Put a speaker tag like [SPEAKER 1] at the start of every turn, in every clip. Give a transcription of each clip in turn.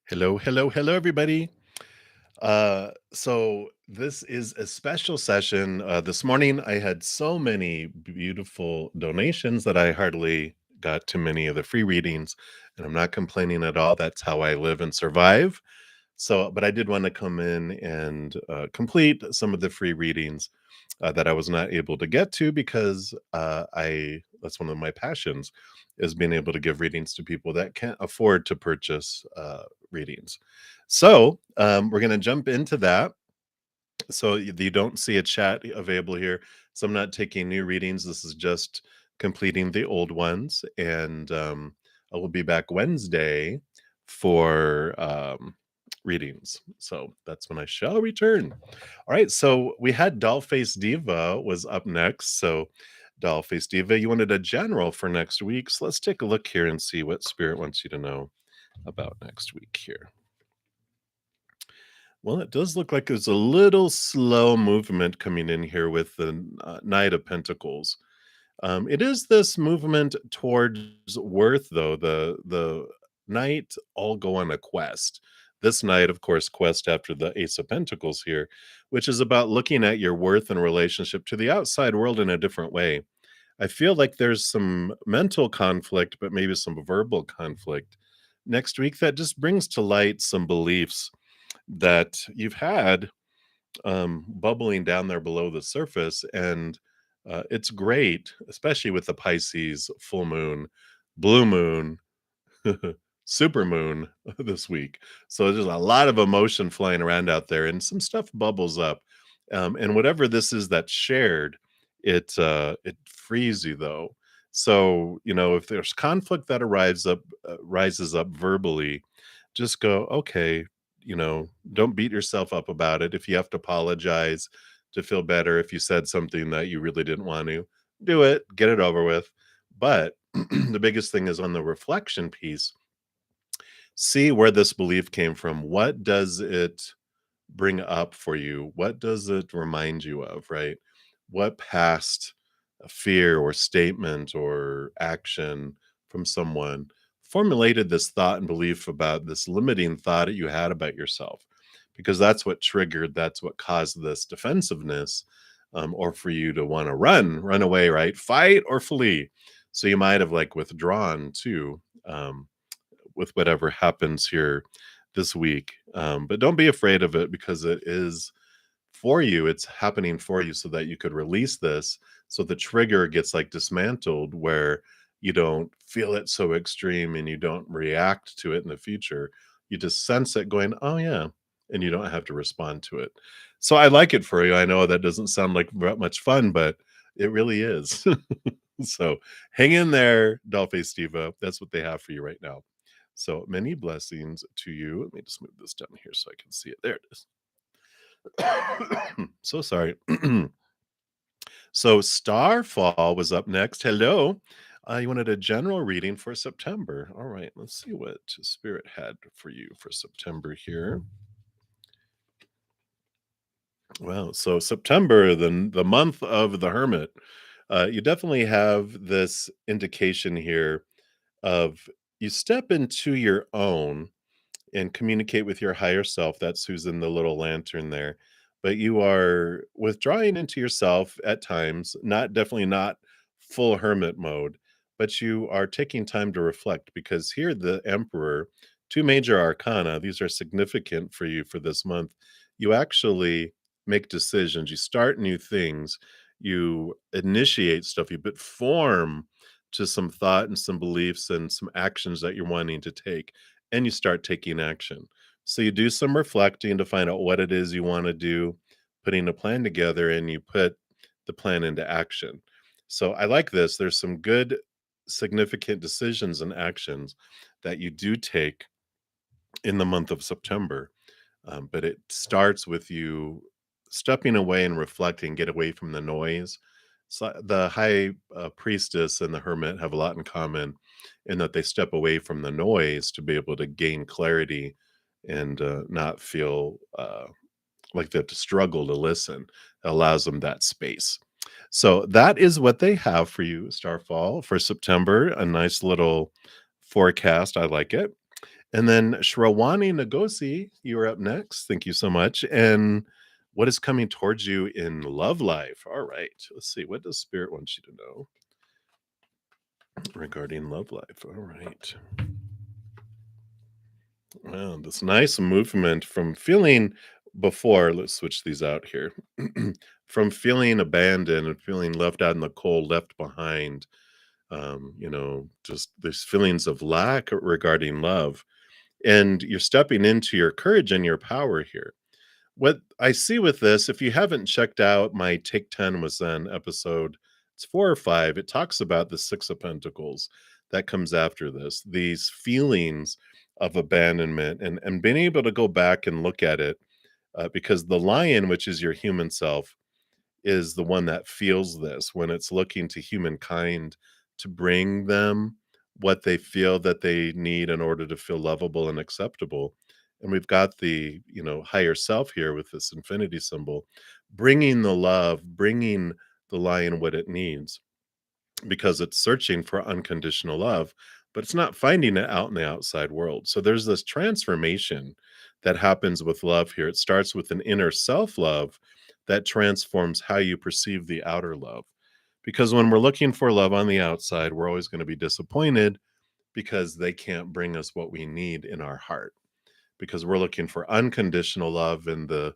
[SPEAKER 1] Hello, hello, hello, everybody. So this is a special session. This morning, I had so many beautiful donations that I hardly got to many of the free readings, and I'm not complaining at all. That's how I live and survive. So, but I did want to come in and complete some of the free readings that I was not able to get to because that's one of my passions is being able to give readings to people that can't afford to purchase readings. So we're going to jump into that. So you don't see a chat available here. So I'm not taking new readings. This is just completing the old ones. And I will be back Wednesday for readings. So that's when I shall return. All right. So we had Dollface Diva was up next. So Dollface Diva, you wanted a general for next week. So let's take a look here and see what Spirit wants you to know about next week here. Well, it does look like there's a little slow movement coming in here with the Knight of Pentacles. It is this movement towards worth, though. The knight all go on a quest. This knight, of course, quest after the Ace of Pentacles here, which is about looking at your worth in relationship to the outside world in a different way. I feel like there's some mental conflict, but maybe some verbal conflict next week that just brings to light some beliefs that you've had bubbling down there below the surface. And it's great, especially with the Pisces full moon, blue moon, super moon this week. So there's a lot of emotion flying around out there, and some stuff bubbles up. And whatever this is that's shared, it frees you though. So if there's conflict that rises up verbally, just go, okay, don't beat yourself up about it. If you have to apologize to feel better, if you said something that you really didn't want to, do it, get it over with. But the biggest thing is on the reflection piece, see where this belief came from. What does it bring up for you? What does it remind you of, right? What past fear or statement or action from someone formulated this thought and belief about this limiting thought that you had about yourself? Because that's what triggered, that's what caused this defensiveness, or for you to want to run away, right? Fight or flee. So you might have like withdrawn too. With whatever happens here this week. But don't be afraid of it because it is for you. It's happening for you so that you could release this. So the trigger gets like dismantled where you don't feel it so extreme and you don't react to it in the future. You just sense it going, oh, yeah. And you don't have to respond to it. So I like it for you. I know that doesn't sound like much fun, but it really is. So hang in there, Dollface Diva. That's what they have for you right now. So many blessings to you. Let me just move this down here so I can see it. There it is. So sorry. So Starfall was up next. Hello. You wanted a general reading for September. All right, let's see what Spirit had for you for September here. Well, so September, the month of the Hermit, you definitely have this indication here of you step into your own and communicate with your higher self. That's who's in the little lantern there. But you are withdrawing into yourself at times, definitely not full hermit mode, but you are taking time to reflect because here the Emperor, two major arcana, these are significant for you for this month. You actually make decisions, you start new things, you initiate stuff, you put form to some thought and some beliefs and some actions that you're wanting to take, and you start taking action. So you do some reflecting to find out what it is you want to do, putting a plan together, and you put the plan into action. So I like this. There's some good, significant decisions and actions that you do take in the month of September. But it starts with you stepping away and reflecting, get away from the noise. So the high priestess and the hermit have a lot in common in that they step away from the noise to be able to gain clarity and not feel like they have to struggle to listen. It allows them that space. So that is what they have for you, Starfall, for September. A nice little forecast. I like it. And then Shravani Nagosi, you are up next. Thank you so much. And what is coming towards you in love life? All right. Let's see. What does Spirit want you to know regarding love life? All right. Wow, this nice movement from feeling before, let's switch these out here. From feeling abandoned and feeling left out in the cold, left behind, just these feelings of lack regarding love. And you're stepping into your courage and your power here. What I see with this, if you haven't checked out my Take 10 was Zen episode, it's 4 or 5, it talks about the 6 of Pentacles that comes after this, these feelings of abandonment and being able to go back and look at it, because the lion, which is your human self, is the one that feels this when it's looking to humankind to bring them what they feel that they need in order to feel lovable and acceptable. And we've got the, higher self here with this infinity symbol, bringing the love, bringing the lion what it needs because it's searching for unconditional love, but it's not finding it out in the outside world. So there's this transformation that happens with love here. It starts with an inner self love that transforms how you perceive the outer love. Because when we're looking for love on the outside, we're always going to be disappointed because they can't bring us what we need in our heart. Because we're looking for unconditional love, and the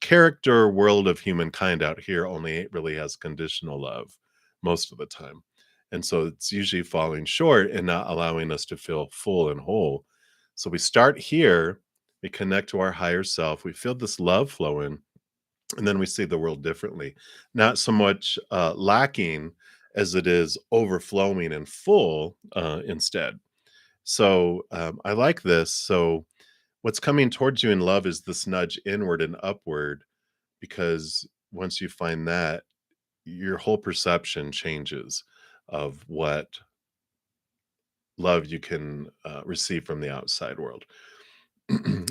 [SPEAKER 1] character world of humankind out here only really has conditional love most of the time. And so it's usually falling short and not allowing us to feel full and whole. So we start here, we connect to our higher self, we feel this love flowing, and then we see the world differently. Not so much lacking as it is overflowing and full instead. So I like this. So what's coming towards you in love is this nudge inward and upward, because once you find that, your whole perception changes of what love you can receive from the outside world.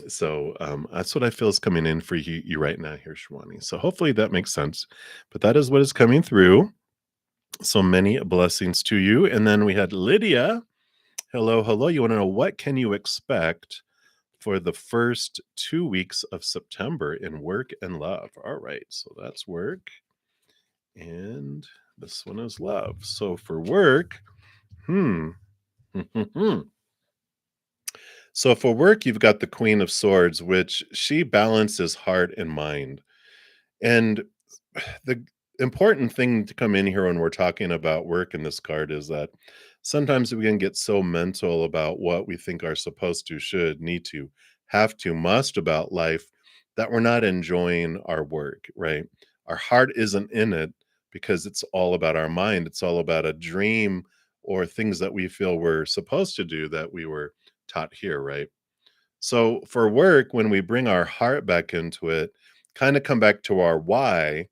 [SPEAKER 1] So that's what I feel is coming in for you right now here, Shwani. So hopefully that makes sense. But that is what is coming through. So many blessings to you. And then we had Lydia. Hello, hello. You want to know what can you expect for the first 2 weeks of September in work and love? All right. So that's work. And this one is love. So for work, hmm. So for work, you've got the Queen of Swords, which she balances heart and mind. And the important thing to come in here when we're talking about work in this card is that sometimes we can get so mental about what we think are supposed to, should, need to, have to, must about life that we're not enjoying our work, right? Our heart isn't in it because it's all about our mind. It's all about a dream or things that we feel we're supposed to do that we were taught here, right? So for work, when we bring our heart back into it, kind of come back to our why,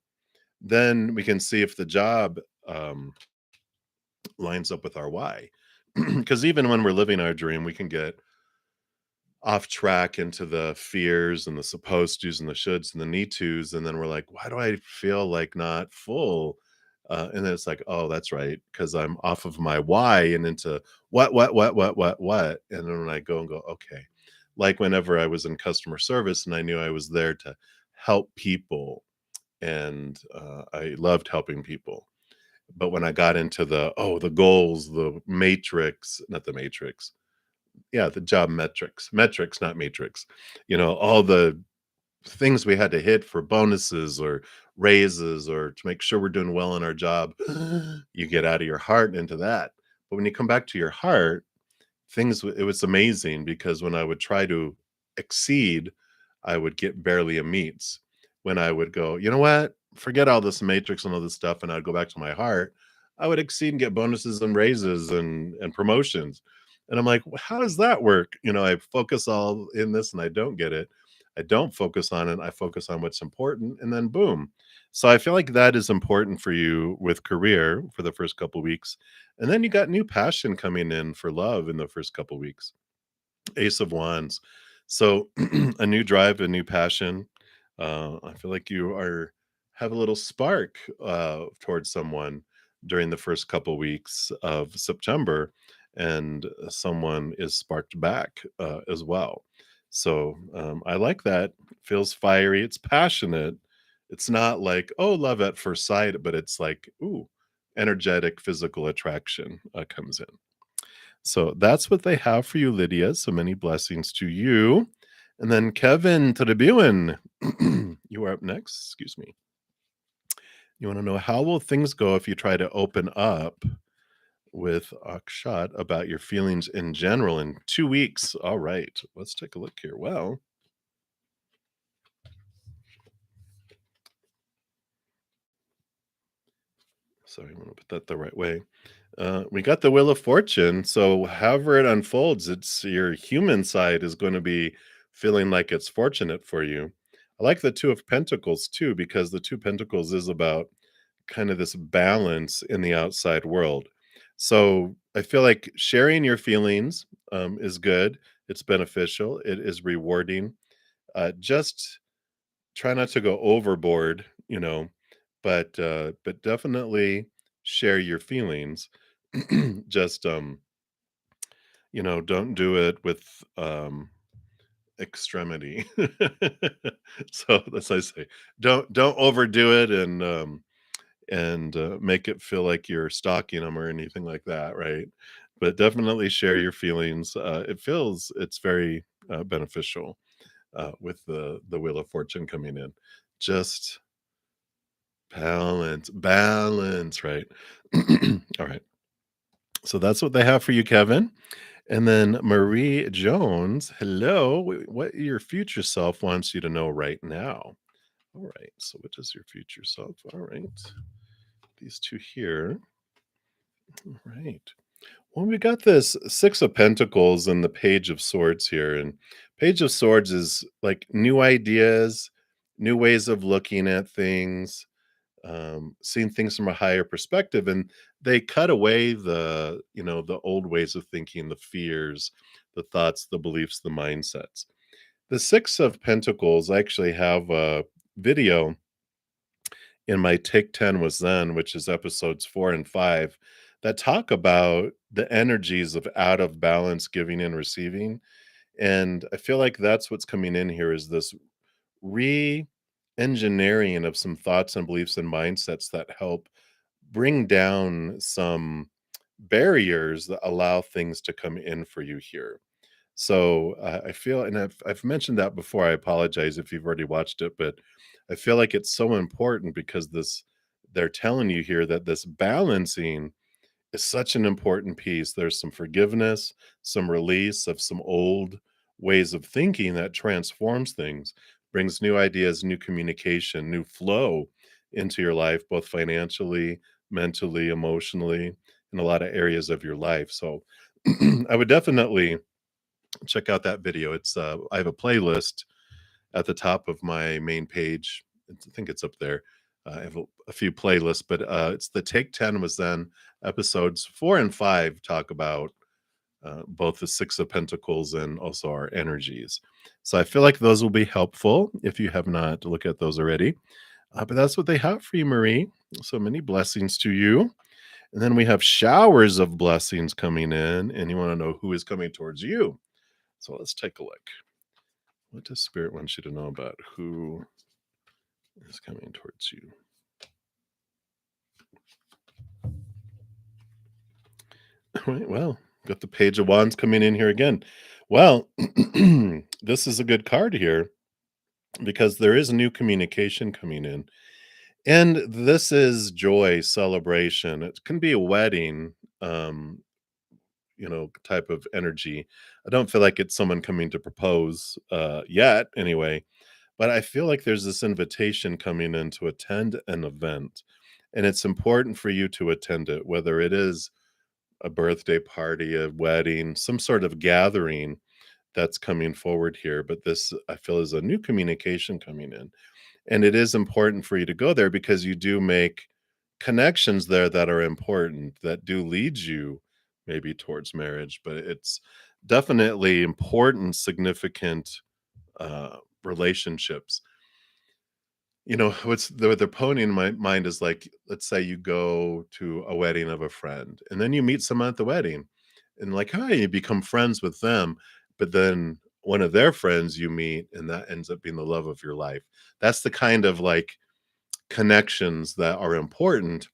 [SPEAKER 1] then we can see if the job lines up with our why. Because even when we're living our dream, we can get off track into the fears and the supposed tos and the shoulds and the need tos. And then we're like, why do I feel like not full? And then it's like, oh, that's right, because I'm off of my why and into what. And then when I go and go, okay, like whenever I was in customer service and I knew I was there to help people, and I loved helping people. But when I got into the goals, the matrix, not the matrix, yeah, the job metrics, not matrix, all the things we had to hit for bonuses or raises or to make sure we're doing well in our job, you get out of your heart and into that. But when you come back to your heart, it was amazing because when I would try to exceed, I would get barely a meets. When I would go, you know what? Forget all this matrix and all this stuff, and I'd go back to my heart, I would exceed and get bonuses and raises and promotions. And I'm like, "Well, how does that work?" I focus all in this and I don't get it. I don't focus on it. I focus on what's important, and then boom. So I feel like that is important for you with career for the first couple weeks. And then you got new passion coming in for love in the first couple weeks. Ace of Wands. So a new drive, a new passion. I feel like you are have a little spark towards someone during the first couple weeks of September. and someone is sparked back as well. So I like that. Feels fiery. It's passionate. It's not like, oh, love at first sight, but it's like, ooh, energetic physical attraction comes in. So that's what they have for you, Lydia. So many blessings to you. And then Kevin Tribune, you are up next. Excuse me. You want to know, how will things go if you try to open up with Akshat about your feelings in general in 2 weeks? All right, let's take a look here. Well, sorry, I want to put that the right way. We got the Wheel of Fortune. So, however it unfolds, it's your human side is going to be feeling like it's fortunate for you. I like the Two of Pentacles too, because the Two Pentacles is about kind of this balance in the outside world. So, I feel like sharing your feelings is good, it's beneficial, it is rewarding. Just try not to go overboard, but definitely share your feelings. Just don't do it with extremity. So that's I say. Don't overdo it and make it feel like you're stalking them or anything like that, right? But definitely share your feelings. It's very beneficial with the Wheel of Fortune coming in. Just balance, right? All right. So that's what they have for you, Kevin. And then Marie Jones, hello. What your future self wants you to know right now? All right. So what does your future self? All right. These two here. All right. Well, we got this Six of Pentacles and the Page of Swords here. And Page of Swords is like new ideas, new ways of looking at things, seeing things from a higher perspective, and they cut away the old ways of thinking, the fears, the thoughts, the beliefs, the mindsets. The Six of Pentacles, I actually have a video in my Take 10 Was Then, which is episodes 4 and 5, that talk about the energies of out of balance giving and receiving. And I feel like that's what's coming in here is this re-engineering of some thoughts and beliefs and mindsets that help bring down some barriers that allow things to come in for you here. So I feel, and I've mentioned that before. I apologize if you've already watched it, but I feel like it's so important because this they're telling you here that this balancing is such an important piece. There's some forgiveness, some release of some old ways of thinking that transforms things, brings new ideas, new communication, new flow into your life, both financially, mentally, emotionally, in a lot of areas of your life. So I would definitely check out that video. I have a playlist at the top of my main page. I think it's up there. I have a few playlists, but it's the Take 10 Was Then. Episodes 4 and 5 talk about both the Six of Pentacles and also our energies. So I feel like those will be helpful if you have not looked at those already. But that's what they have for you, Marie. So many blessings to you. And then we have showers of blessings coming in, and you want to know who is coming towards you. So let's take a look. What does Spirit want you to know about who is coming towards you? All right, well, got the Page of Wands coming in here again. Well, this is a good card here because there is new communication coming in. And this is joy, celebration. It can be a wedding, type of energy. I don't feel like it's someone coming to propose yet, anyway. But I feel like there's this invitation coming in to attend an event, and it's important for you to attend it, whether it is a birthday party, a wedding, some sort of gathering that's coming forward here. But this, I feel, is a new communication coming in. And it is important for you to go there because you do make connections there that are important, that do lead you maybe towards marriage. But it's definitely important, significant relationships. What they're putting in my mind is like, let's say you go to a wedding of a friend and then you meet someone at the wedding and like, hi, you become friends with them, but then one of their friends you meet, and that ends up being the love of your life. That's the kind of like connections that are important,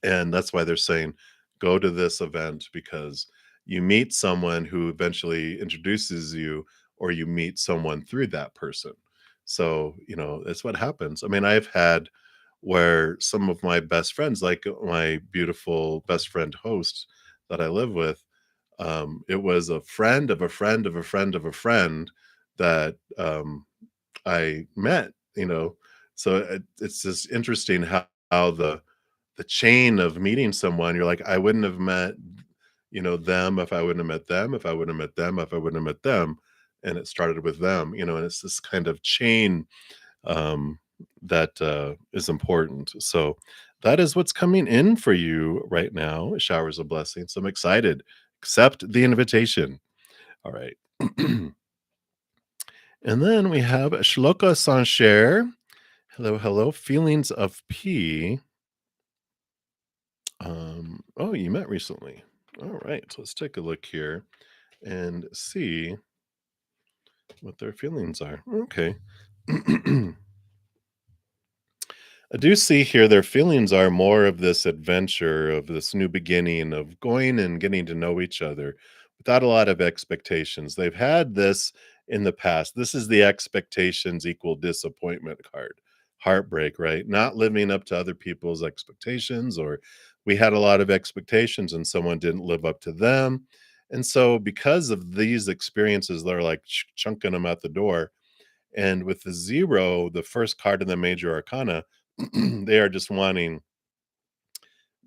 [SPEAKER 1] and that's why they're saying, go to this event because you meet someone who eventually introduces you, or you meet someone through that person. So, that's what happens. I mean, I've had where some of my best friends, like my beautiful best friend host that I live with, it was a friend of a friend of a friend of a friend that I met, So it's just interesting how the chain of meeting someone, you're like, I wouldn't have met, them if I wouldn't have met them, if I wouldn't have met them, if I wouldn't have met them. And it started with them, and it's this kind of chain that is important. So that is what's coming in for you right now, showers of blessings. I'm excited. Accept the invitation. All right. And then we have Shloka Sancher. Hello, hello. Feelings of P. Oh, you met recently. All right, so let's take a look here and see what their feelings are. Okay. I do see here their feelings are more of this adventure, of this new beginning, of going and getting to know each other without a lot of expectations. They've had this in the past. This is the expectations equal disappointment card. Heartbreak, right? Not living up to other people's expectations, or we had a lot of expectations and someone didn't live up to them. And so, because of these experiences, they're like chunking them out the door, and with the zero, the first card in the major arcana, they are just wanting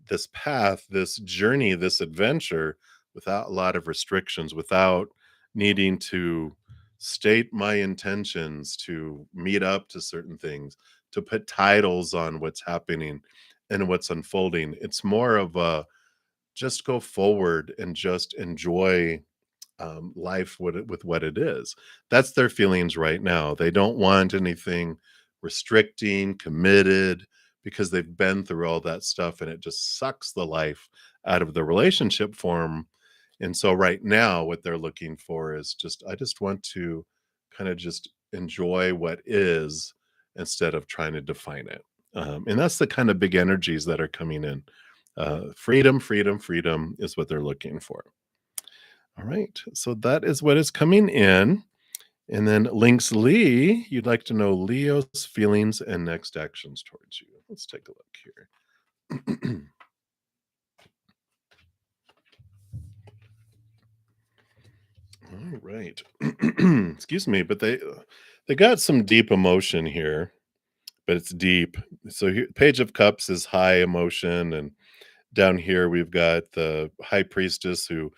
[SPEAKER 1] this path, this journey, this adventure without a lot of restrictions, without needing to state my intentions, to meet up to certain things, to put titles on what's happening and what's unfolding. It's more of a just go forward and just enjoy life with what it is. That's their feelings right now. They don't want anything restricting, committed, because they've been through all that stuff and it just sucks the life out of the relationship form. And so right now, what they're looking for is just, I just want to kind of just enjoy what is instead of trying to define it. And that's the kind of big energies that are coming in. Freedom, freedom, freedom is what they're looking for. All right. So that is what is coming in. And then Links Lee, you'd like to know Leo's feelings and next actions towards you. Let's take a look here. All right. Excuse me, but they got some deep emotion here, but it's deep. So here, Page of Cups is high emotion, and down here we've got the High Priestess who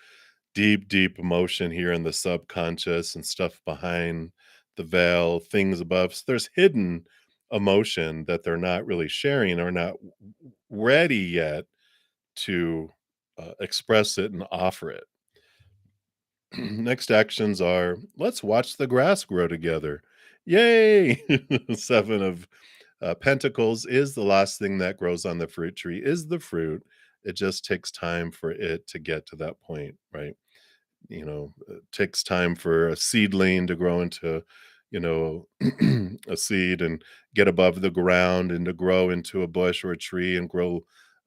[SPEAKER 1] deep, deep emotion here in the subconscious and stuff behind the veil, things above. So there's hidden emotion that they're not really sharing or not ready yet to express it and offer it. Next actions are let's watch the grass grow together. Yay! Seven of Pentacles is the last thing that grows on the fruit tree, is the fruit. It just takes time for it to get to that point, right? It takes time for a seedling to grow into, a seed and get above the ground and to grow into a bush or a tree and grow,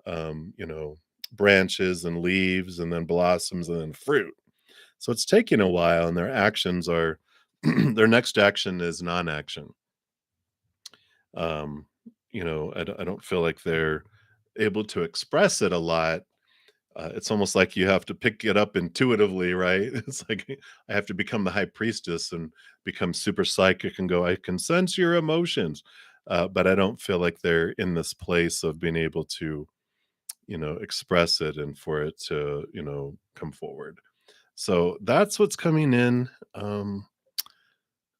[SPEAKER 1] um, you know, branches and leaves and then blossoms and then fruit. So it's taking a while, and their actions are their next action is non-action. Um, I don't feel like they're able to express it a lot. It's almost like you have to pick it up intuitively, right? It's like I have to become the high priestess and become super psychic and go, I can sense your emotions. But I don't feel like they're in this place of being able to, express it and for it to, come forward. So that's what's coming in on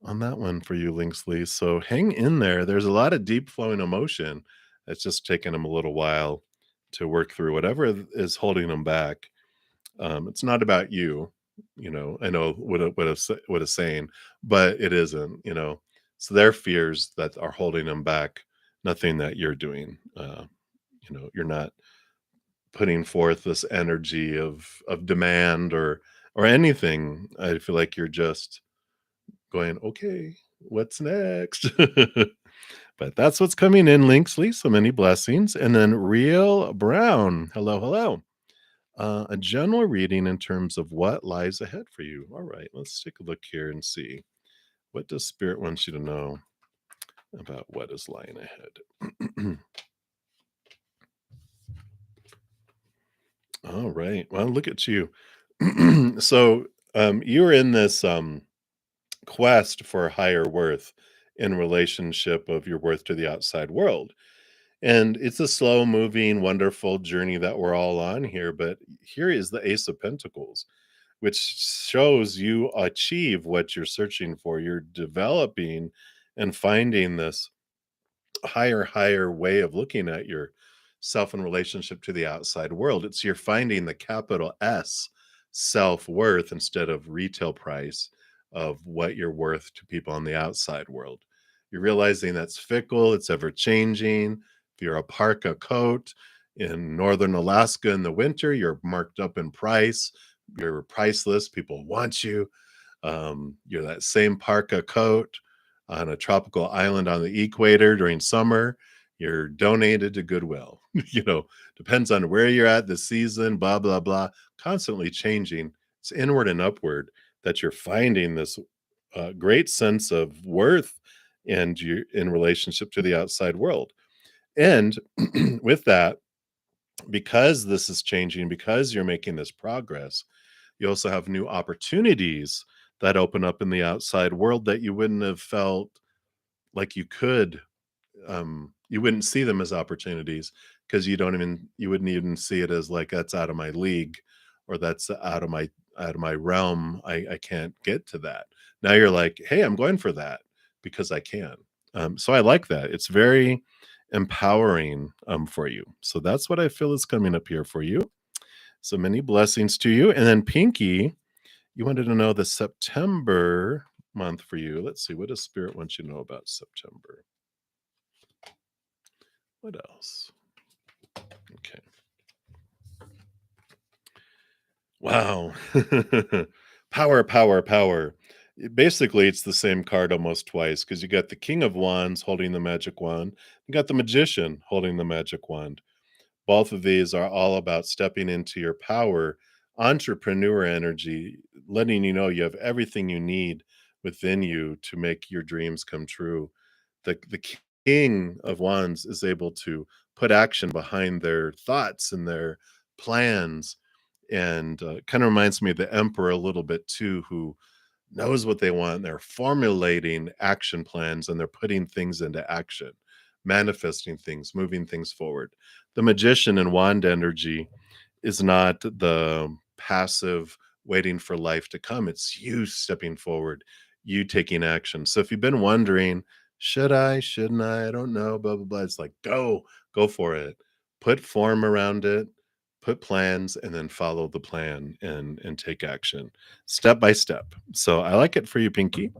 [SPEAKER 1] that one for you, Linksley. So hang in there. There's a lot of deep flowing emotion. It's just taking them a little while to work through whatever is holding them back. It's not about you, I know what a saying, but it isn't. It's their fears that are holding them back, nothing that you're doing. You're not putting forth this energy of demand or anything. I feel like you're just going, "Okay, what's next?" But that's what's coming in, Linksley, so many blessings. And then Real Brown, hello, hello. A general reading in terms of what lies ahead for you. All right, let's take a look here and see. What does Spirit wants you to know about what is lying ahead? All right. Well, look at you. So you're in this quest for higher worth in relationship of your worth to the outside world. And it's a slow moving, wonderful journey that we're all on here. But here is the Ace of Pentacles, which shows you achieve what you're searching for. You're developing and finding this higher way of looking at yourself in relationship to the outside world. It's you're finding the capital S self-worth instead of retail price of what you're worth to people on the outside world. You're realizing that's fickle, it's ever changing. If you're a parka coat in northern Alaska in the winter, you're marked up in price. You're priceless. People want you. You're that same parka coat on a tropical island on the equator during summer. You're donated to Goodwill. Depends on where you're at the season, blah, blah, blah, constantly changing. It's inward and upward that you're finding this great sense of worth and you in relationship to the outside world. And with that, because this is changing, because you're making this progress, you also have new opportunities that open up in the outside world that you wouldn't have felt like you could. You wouldn't see them as opportunities because you wouldn't even see it as like that's out of my league or that's out of my realm. I can't get to that. Now you're like, hey, I'm going for that because I can. So I like that. It's very empowering for you. So that's what I feel is coming up here for you. So many blessings to you. And then Pinky, you wanted to know the September month for you. Let's see. What does Spirit want you to know about September? What else? Okay. Wow. Power, power, power. Basically, it's the same card almost twice because you got the King of Wands holding the magic wand. You got the Magician holding the magic wand. Both of these are all about stepping into your power, entrepreneur energy, letting you know you have everything you need within you to make your dreams come true. The King of Wands is able to put action behind their thoughts and their plans, and kind of reminds me of the Emperor a little bit too, who knows what they want. They're formulating action plans and they're putting things into action, manifesting things, moving things forward. The Magician and wand energy is not the passive waiting for life to come. It's you stepping forward, you taking action. So if you've been wondering, should I, shouldn't I don't know, blah, blah, blah. It's like, go for it. Put form around it, put plans, and then follow the plan and take action step by step. So I like it for you, Pinky.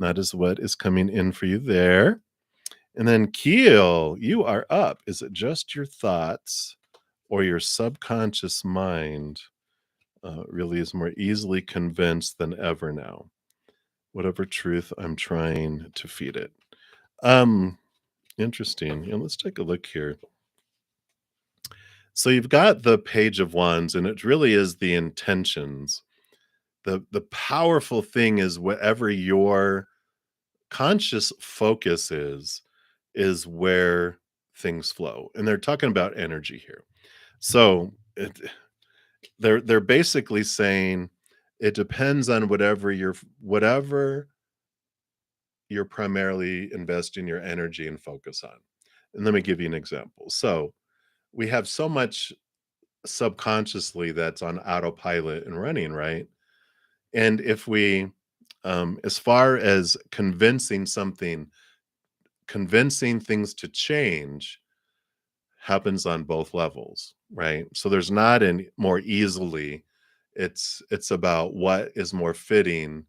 [SPEAKER 1] That is what is coming in for you there. And then Keel, you are up. Is it just your thoughts or your subconscious mind really is more easily convinced than ever now? Whatever truth I'm trying to feed it. Um, Interesting. Yeah, let's take a look here. So you've got the Page of Wands, and it really is the intentions. The powerful thing is whatever your conscious focus is where things flow. And they're talking about energy here. So they're basically saying it depends on whatever you're primarily investing your energy and focus on. And let me give you an example. So we have so much subconsciously that's on autopilot and running, right? And if we as far as convincing things to change happens on both levels, right? So there's not any more easily. It's about what is more fitting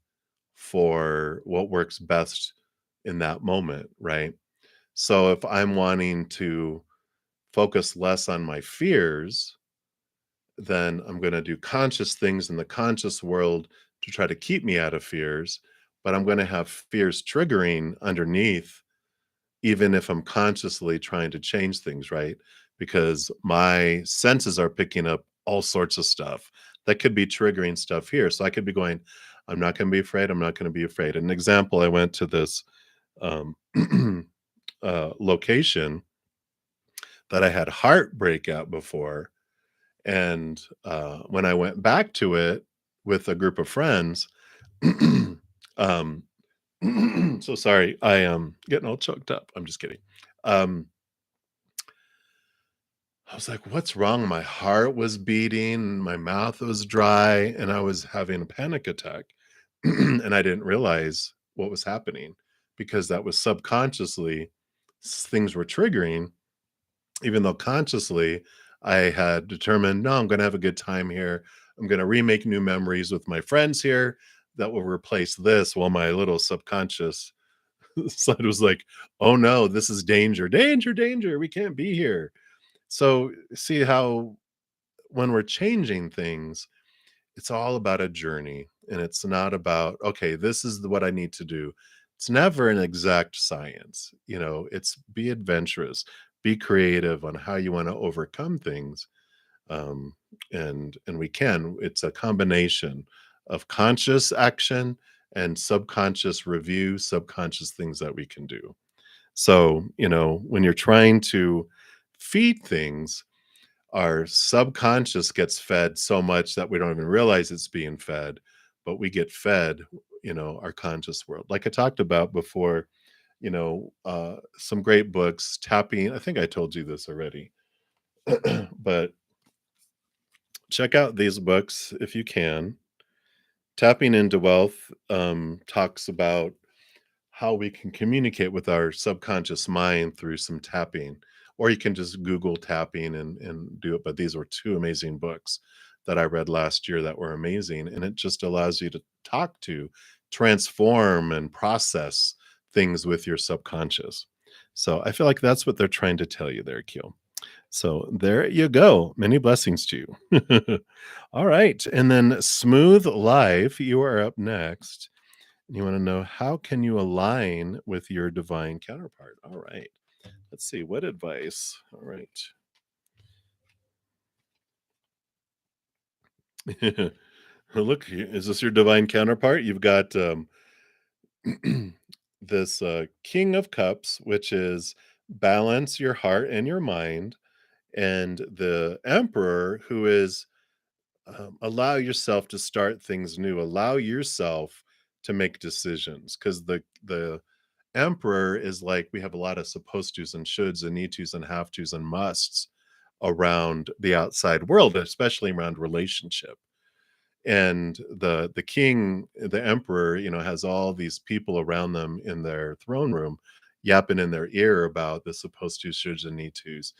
[SPEAKER 1] for what works best in that moment, right? So if I'm wanting to focus less on my fears, then I'm going to do conscious things in the conscious world to try to keep me out of fears, but I'm going to have fears triggering underneath even if I'm consciously trying to change things, right? Because my senses are picking up all sorts of stuff that could be triggering stuff here. So I could be going, I'm not going to be afraid. I'm not going to be afraid. An example, I went to this um, location that I had heartbreak at before. And when I went back to it with a group of friends, um, so sorry, I am getting all choked up. I'm just kidding. Um, I was like, "What's wrong?" My heart was beating, my mouth was dry, and I was having a panic attack. And I didn't realize what was happening because that was subconsciously things were triggering, even though consciously I had determined, no, I'm going to have a good time here. I'm going to remake new memories with my friends here that will replace this. While my little subconscious side was like, oh no, this is danger, danger, danger. We can't be here. So, see how when we're changing things, it's all about a journey and it's not about, okay, this is what I need to do. It's never an exact science. It's be adventurous, be creative on how you want to overcome things. Um, and we can. It's a combination of conscious action and subconscious review, subconscious things that we can do. So, when you're trying to feed things, our subconscious gets fed so much that we don't even realize it's being fed, but we get fed, our conscious world. Like I talked about before, some great books, tapping. I think I told you this already, but check out these books if you can. Tapping into Wealth talks about how we can communicate with our subconscious mind through some tapping, or you can just Google tapping and do it. But these were two amazing books that I read last year that were amazing. And it just allows you to talk to, transform, and process things with your subconscious. So I feel like that's what they're trying to tell you there, Keel. So there you go. Many blessings to you. All right. And then Smooth Life, you are up next. You want to know how can you align with your divine counterpart? All right. Let's see what advice. All right. Look, is this your divine counterpart? You've got this King of Cups, which is balance your heart and your mind, and the Emperor, who is allow yourself to start things new, allow yourself to make decisions, because the Emperor is like we have a lot of supposed tos and shoulds and need tos and have tos and musts around the outside world, especially around relationship. And the king, the emperor, has all these people around them in their throne room yapping in their ear about the supposed to, shoulds, and need tos.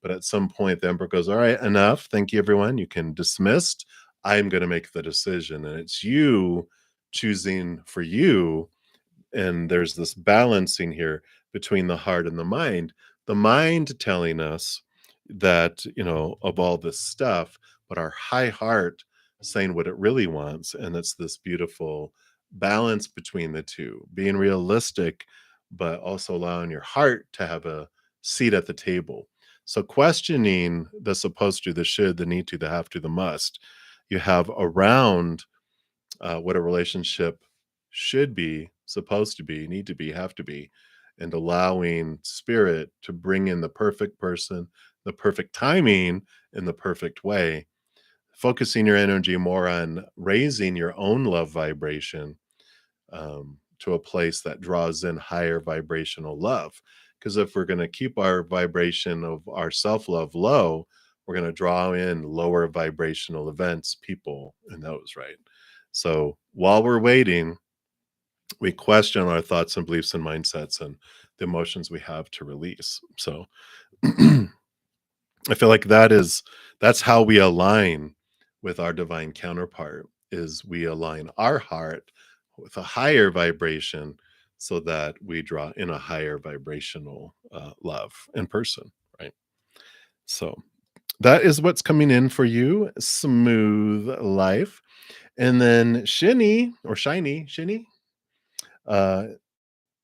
[SPEAKER 1] But at some point, the emperor goes, "All right, enough. Thank you, everyone. You can dismiss. I'm going to make the decision, and it's you choosing for you." And there's this balancing here between the heart and the mind telling us that, of all this stuff, but our high heart saying what it really wants. And it's this beautiful balance between the two, being realistic but also allowing your heart to have a seat at the table. So questioning the supposed to, the should, the need to, the have to, the must you have around what a relationship should be, supposed to be, need to be, have to be, and allowing spirit to bring in the perfect person, the perfect timing, in the perfect way. Focusing your energy more on raising your own love vibration to a place that draws in higher vibrational love. Because if we're going to keep our vibration of our self love low, we're going to draw in lower vibrational events, people, and those, right? So while we're waiting, we question our thoughts and beliefs and mindsets and the emotions we have to release. So I feel like that's how we align with our divine counterpart is we align our heart with a higher vibration so that we draw in a higher vibrational love in person, right? So that is what's coming in for you, smooth life. And then Shiny, uh,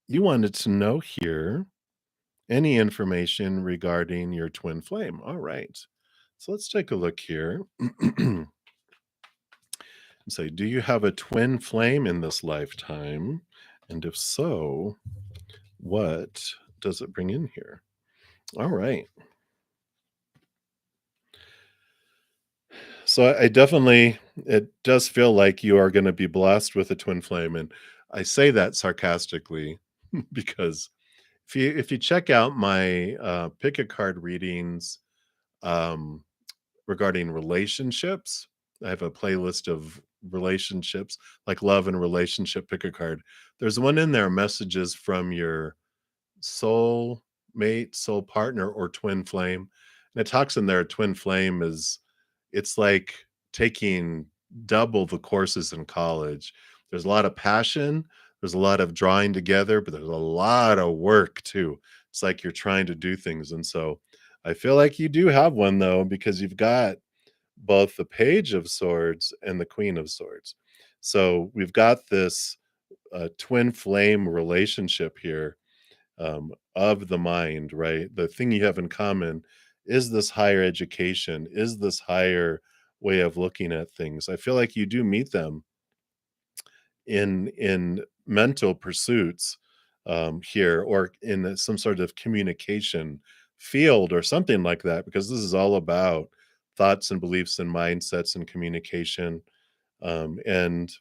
[SPEAKER 1] you wanted to know here any information regarding your twin flame. All right. So let's take a look here. And say, do you have a twin flame in this lifetime? And if so, what does it bring in here? All right. So I definitely it does feel like you are gonna be blessed with a twin flame, and I say that sarcastically because if you check out my, pick a card readings, um, regarding relationships, I have a playlist of relationships, like love and relationship pick a card. There's one in there, messages from your soul mate, soul partner, or twin flame. And it talks in there, twin flame is it's like taking double the courses in college. There's a lot of passion, there's a lot of drawing together, but there's a lot of work too. It's like you're trying to do things. And so I feel like you do have one though, because you've got both the Page of Swords and the Queen of Swords. So we've got this twin flame relationship here, of the mind, right? The thing you have in common is this higher education, is this higher way of looking at things. I feel like you do meet them in mental pursuits, here, or in some sort of communication field or something like that, because this is all about thoughts and beliefs and mindsets and communication, and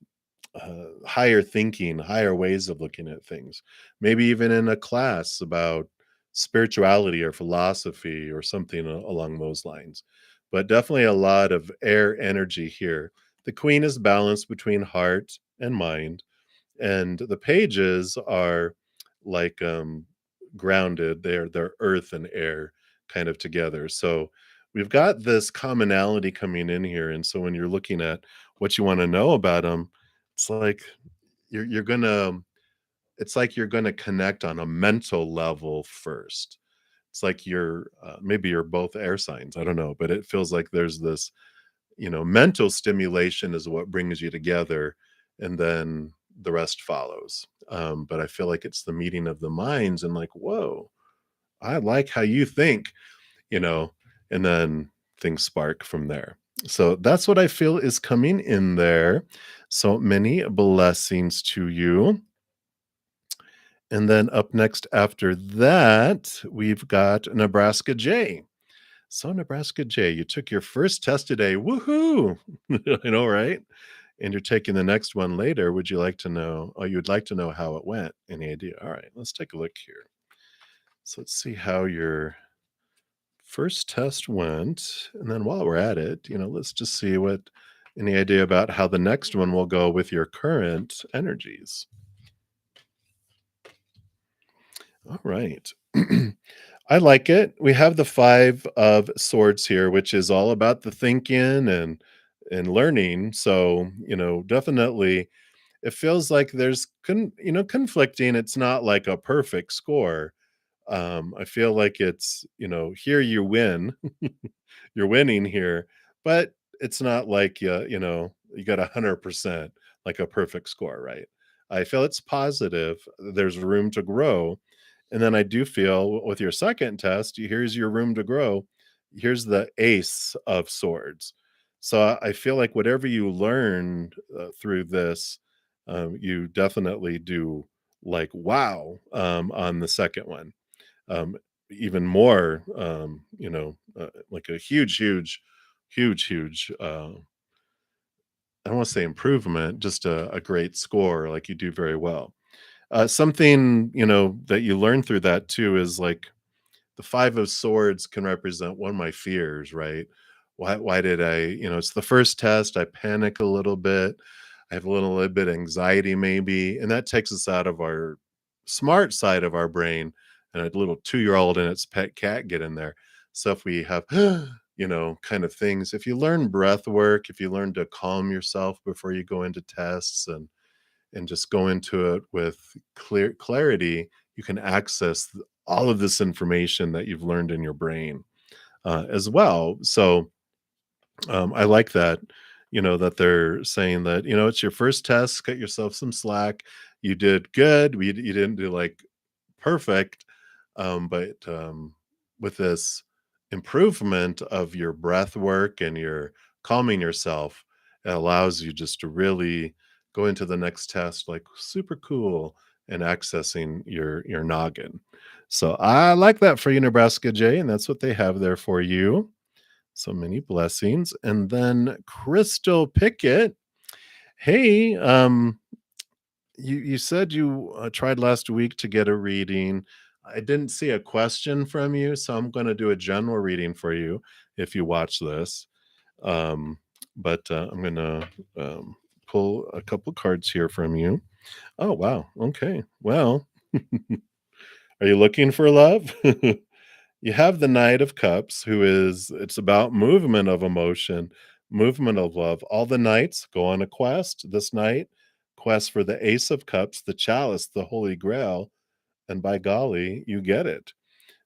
[SPEAKER 1] higher thinking, higher ways of looking at things. Maybe even in a class about spirituality or philosophy or something along those lines. But definitely a lot of air energy here. The queen is balanced between heart and mind, and the pages are like grounded. They're earth and air kind of together. So we've got this commonality coming in here. And so when you're looking at what you want to know about them, it's like you're gonna it's like you're gonna connect on a mental level first. It's like you're maybe you're both air signs. I don't know, but it feels like there's this, mental stimulation is what brings you together, and then the rest follows. But I feel like it's the meeting of the minds and like, whoa, I like how you think, you know, and then things spark from there. So that's what I feel is coming in there. So many blessings to you. And then up next after that, we've got Nebraska J. So Nebraska J, you took your first test today. Woohoo! I know, right? And you're taking the next one later. Would you like to know? Oh, you'd like to know how it went. Any idea? All right, let's take a look here. So let's see how your first test went. And then while we're at it, let's just see what any idea about how the next one will go with your current energies. All right. I like it. We have the 5 of swords here, which is all about the thinking and learning. So, definitely it feels like there's conflicting. It's not like a perfect score. I feel like it's, here you win. You're winning here, but it's not like you got 100% like a perfect score, right? I feel it's positive. There's room to grow, and then I do feel with your second test, here's your room to grow. Here's the ace of swords. So I feel like whatever you learned through this, you definitely do like wow on the second one. Um, Even more, like a huge. I don't want to say improvement, just a great score. Like you do very well. Something that you learn through that too is like the 5 of swords can represent one of my fears, right? Why did it's the first test, I panic a little bit. I have a little bit of anxiety maybe, and that takes us out of our smart side of our brain, and a little 2-year-old and its pet cat get in there. So if we have, kind of things, if you learn breath work, if you learn to calm yourself before you go into tests and just go into it with clarity, you can access all of this information that you've learned in your brain as well. So I like that, that they're saying that, it's your first test, cut yourself some slack. You did good. You didn't do like perfect, but with this improvement of your breath work and your calming yourself, it allows you just to really go into the next test like super cool and accessing your noggin. So I like that for you, Nebraska Jay, and that's what they have there for you. So many blessings. And then Crystal Pickett. Hey, you said you tried last week to get a reading. I didn't see a question from you, so I'm going to do a general reading for you if you watch this. Um, but I'm going to pull a couple cards here from you. Oh, wow. Okay. Well, are you looking for love? You have the Knight of Cups, who is it's about movement of emotion, movement of love. All the knights go on a quest. This night, quest for the Ace of Cups, the chalice, the Holy Grail, and by golly, you get it.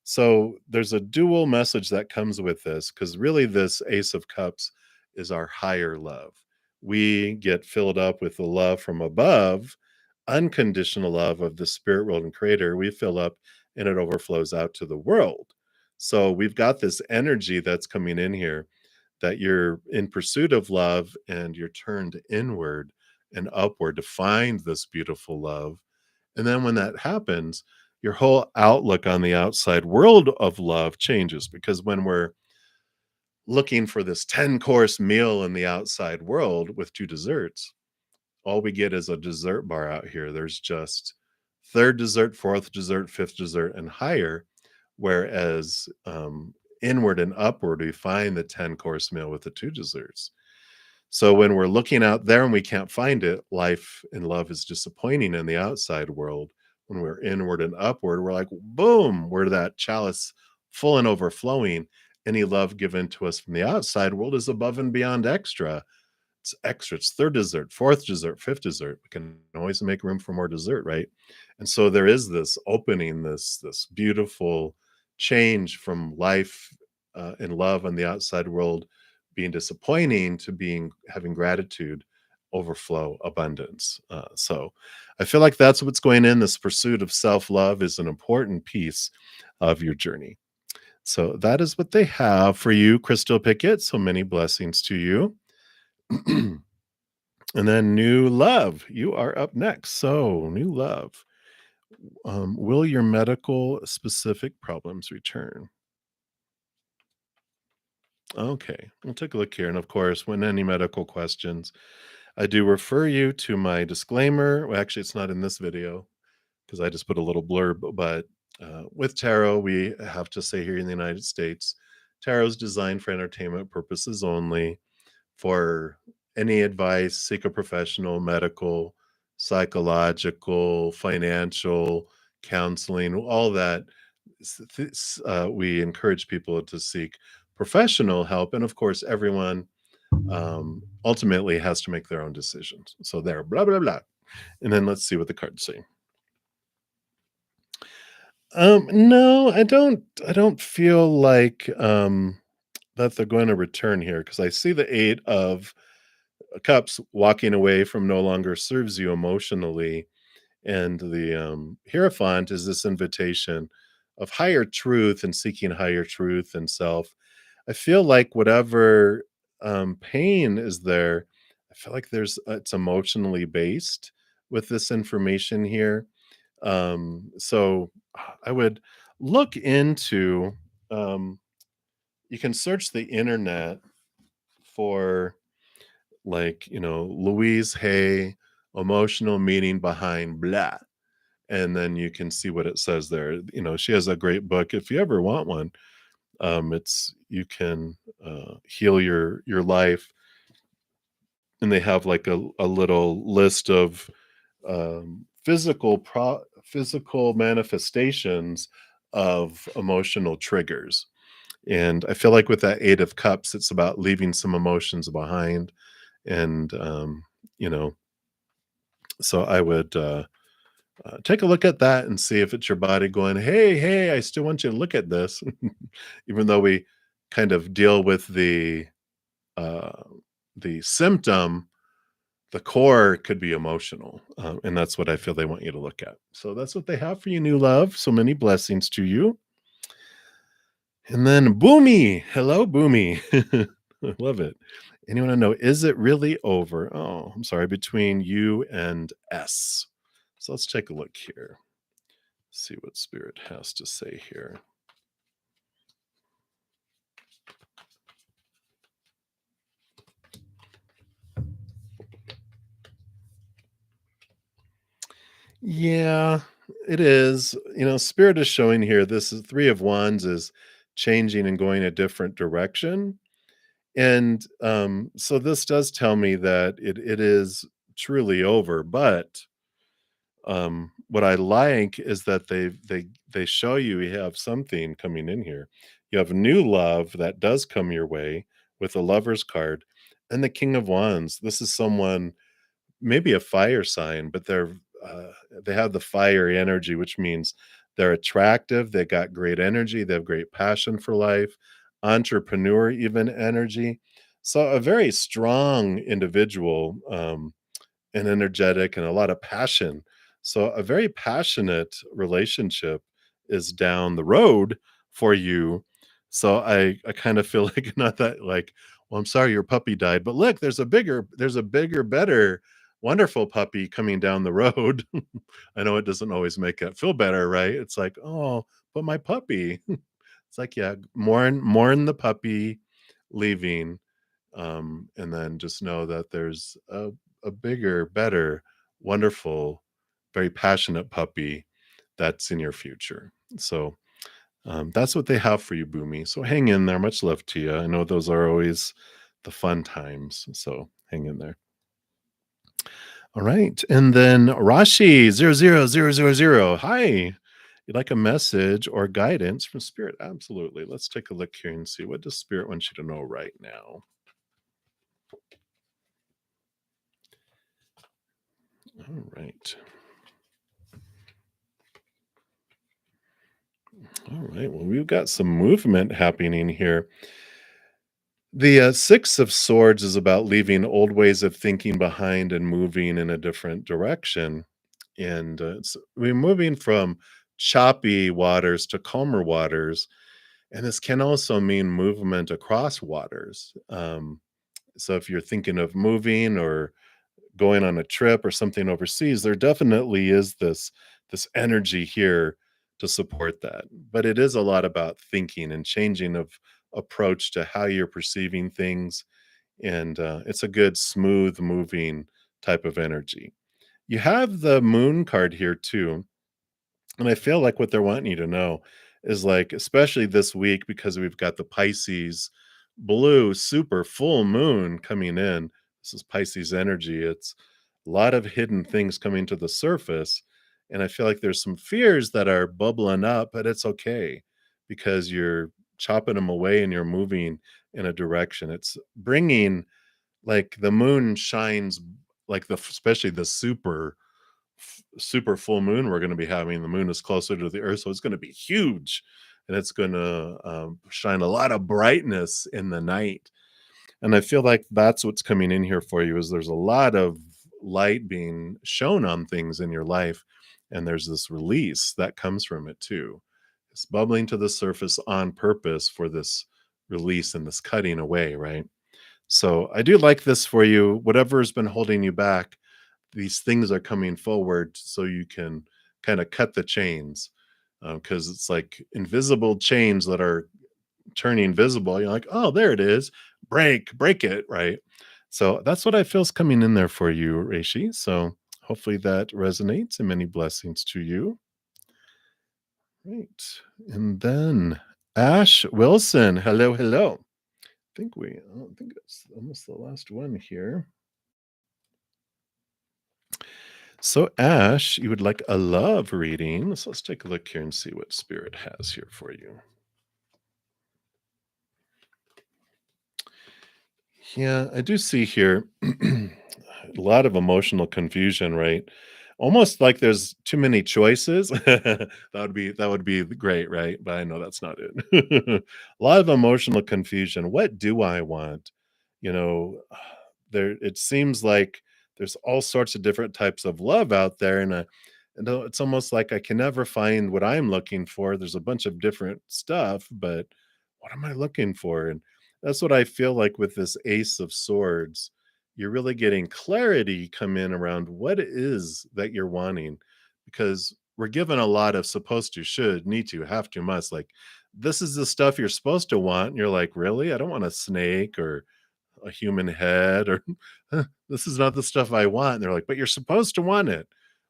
[SPEAKER 1] So there's a dual message that comes with this because really, this Ace of Cups is our higher love. We get filled up with the love from above, unconditional love of the spirit world and creator. We fill up and it overflows out to the world. So we've got this energy that's coming in here that you're in pursuit of love and you're turned inward and upward to find this beautiful love. And then when that happens, your whole outlook on the outside world of love changes because when we're looking for this 10-course meal in the outside world with two desserts, all we get is a dessert bar out here. There's just third dessert, fourth dessert, fifth dessert, and higher. Whereas inward and upward, we find the 10-course meal with the two desserts. So when we're looking out there and we can't find it, life and love is disappointing in the outside world. When we're inward and upward, we're like, boom, we're that chalice full and overflowing. Any love given to us from the outside world is above and beyond extra. It's extra. It's third dessert, fourth dessert, fifth dessert. We can always make room for more dessert, right? And so there is this opening, this beautiful change from life and love on the outside world being disappointing to being having gratitude, overflow, abundance. So I feel like that's what's going in. This pursuit of self-love is an important piece of your journey. So that is what they have for you, Crystal Pickett. So many blessings to you. And then new love, you are up next. So new love, will your medical specific problems return? Okay, we'll take a look here. And of course, when any medical questions, I do refer you to my disclaimer. Well, actually, it's not in this video because I just put a little blurb, but with tarot, we have to say here in the United States, tarot is designed for entertainment purposes only. For any advice, seek a professional, medical, psychological, financial, counseling, all that. We encourage people to seek professional help. And of course, everyone ultimately has to make their own decisions. So there, blah, blah, blah. And then let's see what the cards say. No, I don't feel like that they're going to return here because I see the 8 of cups walking away from no longer serves you emotionally, and the hierophant is this invitation of higher truth and seeking higher truth and self. I feel like whatever pain is there, I feel like it's emotionally based with this information here. So I would look into um, you can search the internet for like, Louise Hay, emotional meaning behind blah. And then you can see what it says there. She has a great book. If you ever want one, it's you can heal your life. And they have like a little list of physical manifestations of emotional triggers. And I feel like with that 8 of cups, it's about leaving some emotions behind. And you know so I would take a look at that and see if it's your body going, hey, I still want you to look at this. Even though we kind of deal with uh, the symptom, the core could be emotional, and that's what I feel they want you to look at. So that's what they have for you, new love. So many blessings to you. And then Boomy, hello, Boomy. I love it. And you want to know, is it really over? Oh, I'm sorry, between you and S. So let's take a look here. See what Spirit has to say here. Yeah, it is. Spirit is showing here. This is Three of Wands is changing and going a different direction. And so this does tell me that it is truly over. But what I like is that they show you have something coming in here. You have new love that does come your way with the Lover's card and the King of Wands. This is someone, maybe a fire sign, but uh, they have the fire energy, which means they're attractive, they got great energy, they have great passion for life, entrepreneur even energy. So a very strong individual, and energetic and a lot of passion. So a very passionate relationship is down the road for you. So I kind of feel like not that like, well, I'm sorry your puppy died, but look, there's a bigger, better, wonderful puppy coming down the road. I know it doesn't always make it feel better, right? It's like, oh, but my puppy. It's like, yeah, mourn the puppy leaving, and then just know that there's a bigger, better, wonderful, very passionate puppy that's in your future. So that's what they have for you, Boomy. So hang in there. Much love to you. I know those are always the fun times. So hang in there. All right. And then Rashi 00000. Hi. You'd like a message or guidance from Spirit? Absolutely. Let's take a look here and see what does Spirit want you to know right now. All right. All right. Well, we've got some movement happening here. The Six of Swords is about leaving old ways of thinking behind and moving in a different direction. And we're moving from choppy waters to calmer waters. And this can also mean movement across waters. So if you're thinking of moving or going on a trip or something overseas, there definitely is this energy here to support that. But it is a lot about thinking and changing of approach to how you're perceiving things, and it's a good smooth moving type of energy. You have the moon card here too, and I feel like what they're wanting you to know is like, especially this week, because we've got the Pisces blue super full moon coming in. This is Pisces energy. It's a lot of hidden things coming to the surface. And I feel like there's some fears that are bubbling up, but it's okay because you're chopping them away and you're moving in a direction. It's bringing, like, the moon shines, like, especially the super full moon we're going to be having. The moon is closer to the earth, so it's going to be huge, and it's going to shine a lot of brightness in the night. And I feel like that's what's coming in here for you, is there's a lot of light being shown on things in your life, and there's this release that comes from it too. It's bubbling to the surface on purpose for this release and this cutting away, right? So I do like this for you. Whatever has been holding you back, these things are coming forward so you can kind of cut the chains, because it's like invisible chains that are turning visible. You're like, oh, there it is. Break it, right? So that's what I feel is coming in there for you, Reishi. So hopefully that resonates, and many blessings to you. Right. And then Ash Wilson. Hello, hello. I think it's almost the last one here. So, Ash, you would like a love reading. So let's take a look here and see what Spirit has here for you. Yeah, I do see here a lot of emotional confusion, right? Almost like there's too many choices. That would be great, right? But I know that's not it. A lot of emotional confusion. What do I want? You know, there it seems like there's all sorts of different types of love out there, and it's almost like I can never find what I'm looking for. There's a bunch of different stuff, but what am I looking for? And that's what I feel like with this Ace of Swords. You're really getting clarity come in around what it is that you're wanting, because we're given a lot of supposed to, should, need to, have to, must. Like, this is the stuff you're supposed to want. And you're like, really? I don't want a snake or a human head or this is not the stuff I want. And they're like, but you're supposed to want it.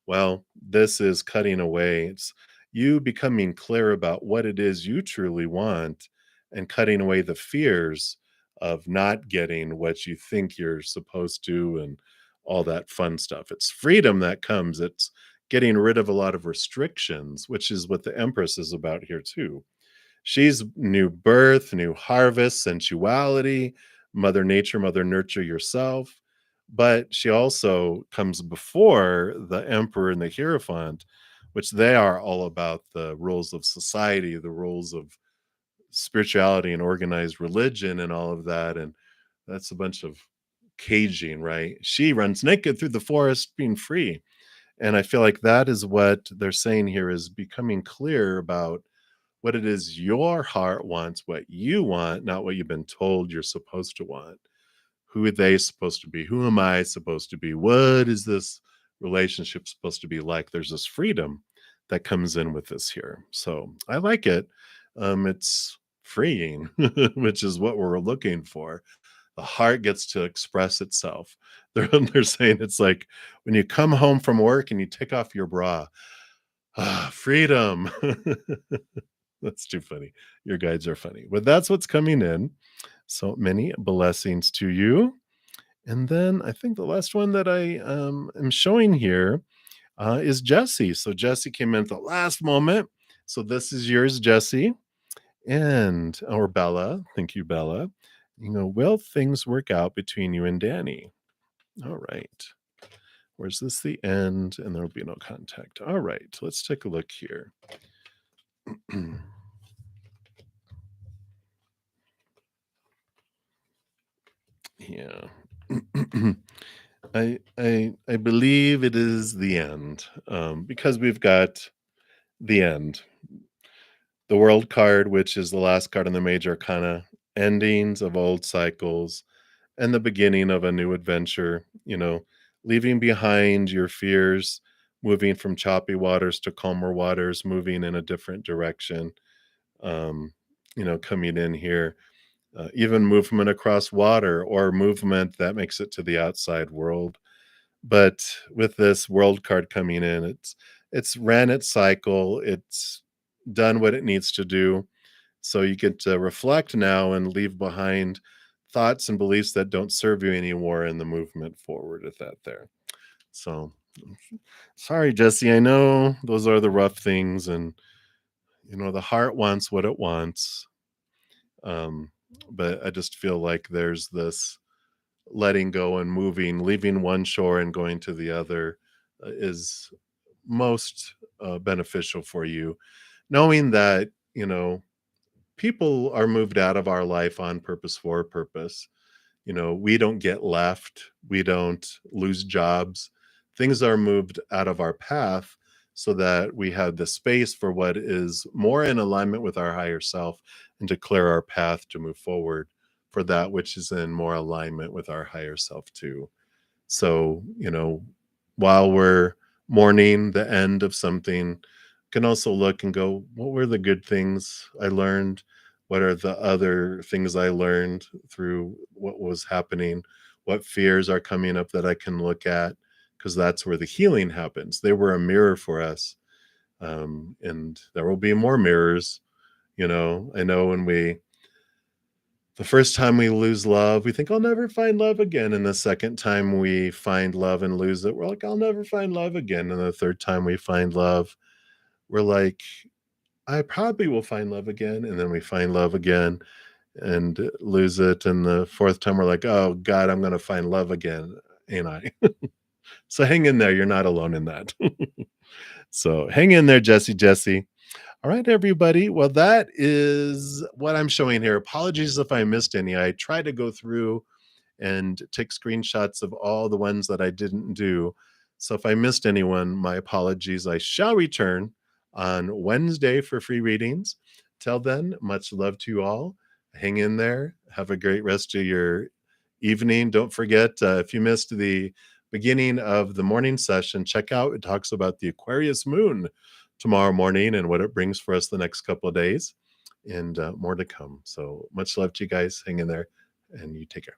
[SPEAKER 1] Well, this is cutting away. It's you becoming clear about what it is you truly want and cutting away the fears of not getting what you think you're supposed to and all that fun stuff. It's freedom that comes. It's getting rid of a lot of restrictions, which is what the Empress is about here too. She's new birth, new harvest, sensuality, Mother Nature, Mother Nurture yourself. But she also comes before the Emperor and the Hierophant, which they are all about the rules of society, the rules of spirituality and organized religion and all of that. And that's a bunch of caging, right? She runs naked through the forest being free. And I feel like that is what they're saying here is becoming clear about what it is your heart wants, what you want, not what you've been told you're supposed to want. Who are they supposed to be? Who am I supposed to be? What is this relationship supposed to be like? There's this freedom that comes in with this here. So I like it. It's freeing, which is what we're looking for. The heart gets to express itself. They're saying it's like when you come home from work and you take off your bra, freedom. That's too funny. Your guides are funny. But that's what's coming in. So many blessings to you. And then I think the last one that I am showing here is Jesse. So Jesse came in at the last moment. So this is yours, Jesse. And or Bella. Thank you, Bella. Will things work out between you and Danny? All right. Where's this the end? And there will be no contact. All right. Let's take a look here. Yeah. I believe it is the end, because we've got the end, the world card, which is the last card in the major arcana, endings of old cycles, and the beginning of a new adventure. Leaving behind your fears, moving from choppy waters to calmer waters, moving in a different direction. Um, coming in here, even movement across water or movement that makes it to the outside world. But with this world card coming in, it's ran its cycle, it's done what it needs to do. So you get to reflect now and leave behind thoughts and beliefs that don't serve you anymore in the movement forward with that there. So sorry, Jesse. I know those are the rough things, and the heart wants what it wants. Um, but I just feel like there's this letting go and moving, leaving one shore and going to the other is most beneficial for you. Knowing that, people are moved out of our life on purpose for a purpose. We don't get left, we don't lose jobs. Things are moved out of our path so that we have the space for what is more in alignment with our higher self and to clear our path to move forward for that which is in more alignment with our higher self too. So, while we're mourning the end of something, can also look and go, what were the good things I learned? What are the other things I learned through what was happening? What fears are coming up that I can look at? Because that's where the healing happens. They were a mirror for us. And there will be more mirrors. I know when the first time we lose love, we think I'll never find love again. And the second time we find love and lose it, we're like, I'll never find love again. And the third time we find love, we're like, I probably will find love again. And then we find love again and lose it. And the fourth time we're like, oh God, I'm going to find love again. Ain't I? So hang in there. You're not alone in that. So hang in there, Jesse. All right, everybody. Well, that is what I'm showing here. Apologies if I missed any. I try to go through and take screenshots of all the ones that I didn't do. So if I missed anyone, my apologies. I shall return on Wednesday for free readings. Till then, much love to you all. Hang in there. Have a great rest of your evening. Don't forget, if you missed the beginning of the morning session, check out, it talks about the Aquarius moon tomorrow morning and what it brings for us the next couple of days, and more to come. So much love to you guys. Hang in there and you take care.